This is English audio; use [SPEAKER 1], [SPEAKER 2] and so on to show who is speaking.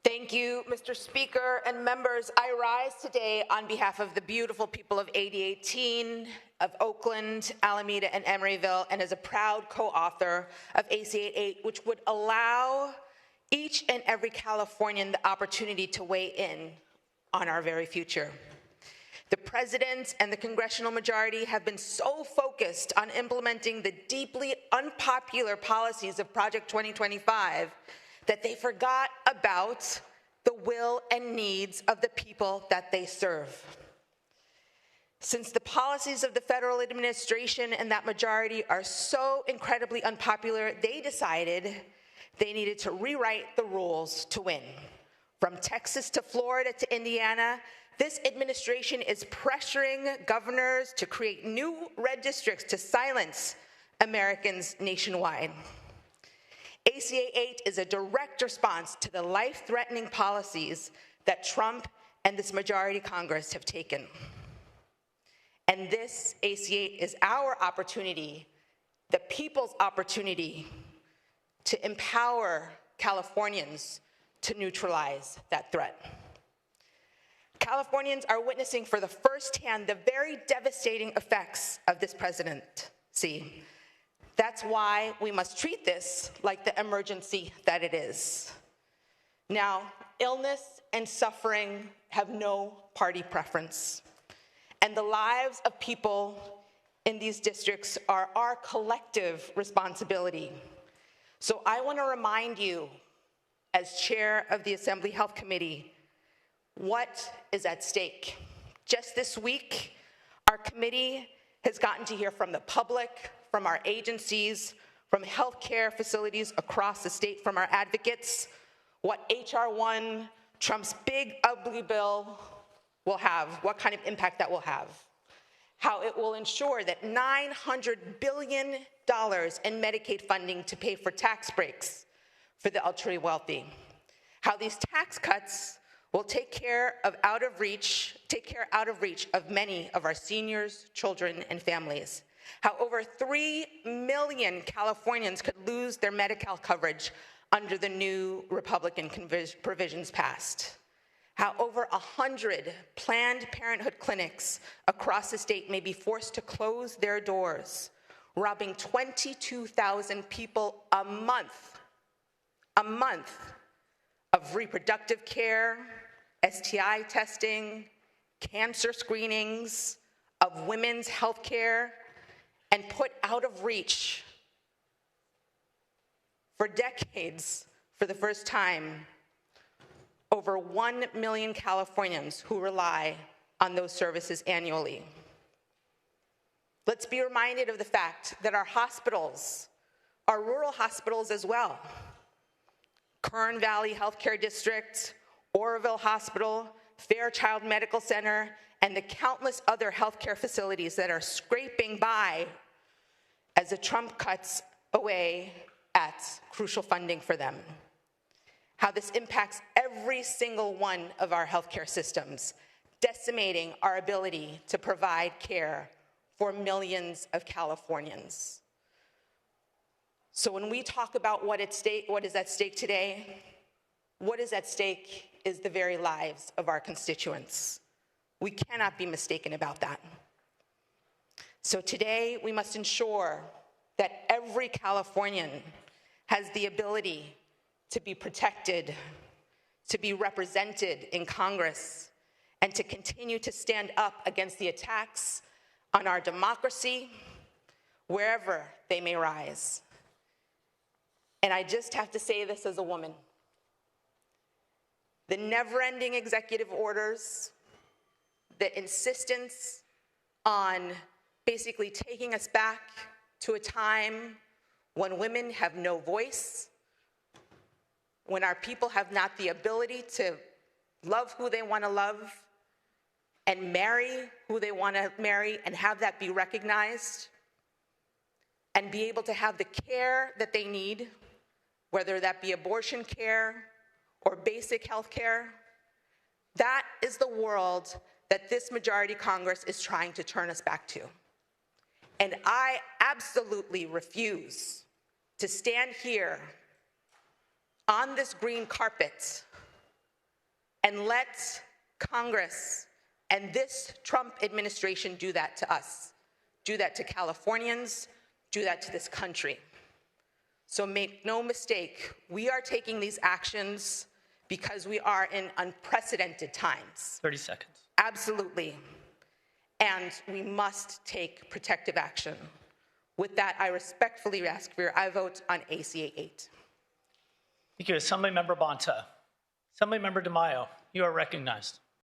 [SPEAKER 1] Thank you, Mr. Speaker and members. I rise today on behalf of the beautiful people of 8018, of Oakland, Alameda, and Emeryville, and as a proud co-author of AC 88, which would allow each and every Californian the opportunity to weigh in on our very future. The president and the congressional majority have been so focused on implementing the deeply unpopular policies of Project 2025 that they forgot about the will and needs of the people that they serve. Since the policies of the federal administration and that majority are so incredibly unpopular, they decided they needed to rewrite the rules to win. From Texas to Florida to Indiana, this administration is pressuring governors to create new red districts to silence Americans nationwide. ACA 8 is a direct response to the life-threatening policies that Trump and this majority Congress have taken. And this ACA 8 is our opportunity, the people's opportunity, to empower Californians to neutralize that threat. Californians are witnessing for the first hand the very devastating effects of this presidency. That's why we must treat this like the emergency that it is. Now, illness and suffering have no party preference, and the lives of people in these districts are our collective responsibility. So I want to remind you, as chair of the Assembly Health Committee, what is at stake. Just this week, our committee has gotten to hear from the public, from our agencies, from healthcare facilities across the state, from our advocates, what H.R. 1, Trump's big, ugly bill, will have, what kind of impact that will have, how it will ensure that $900 billion in Medicaid funding to pay for tax breaks for the ultra-wealthy, how these tax cuts will take care out of reach of many of our seniors, children, and families, how over 3 million Californians could lose their Medi-Cal coverage under the new Republican provisions passed, how over 100 Planned Parenthood clinics across the state may be forced to close their doors, robbing 22,000 people a month of reproductive care, STI testing, cancer screenings, of women's health care, and put out of reach for decades, for the first time, over 1 million Californians who rely on those services annually. Let's be reminded of the fact that our hospitals are rural hospitals as well. Kern Valley Healthcare District, Oroville Hospital, Fairchild Medical Center, and the countless other healthcare facilities that are scraping by as the Trump cuts away at crucial funding for them. How this impacts every single one of our healthcare systems, decimating our ability to provide care for millions of Californians. So when we talk about what is at stake today, what is at stake is the very lives of our constituents. We cannot be mistaken about that. So today, we must ensure that every Californian has the ability to be protected, to be represented in Congress, and to continue to stand up against the attacks on our democracy, wherever they may rise. And I just have to say this as a woman. The never-ending executive orders, the insistence on basically taking us back to a time when women have no voice, when our people have not the ability to love who they want to love and marry who they want to marry and have that be recognized and be able to have the care that they need, whether that be abortion care or basic health care. That is the world that this majority Congress is trying to turn us back to. And I absolutely refuse to stand here on this green carpet And let Congress and this Trump administration do that to us, do that to Californians, do that to this country. So make no mistake, we are taking these actions because we are in unprecedented times.
[SPEAKER 2] 30 seconds.
[SPEAKER 1] Absolutely. And we must take protective action. With that, I respectfully ask for your aye vote on ACA 8.
[SPEAKER 2] Thank you. Assemblymember Bonta. Assemblymember DeMaio, you are recognized.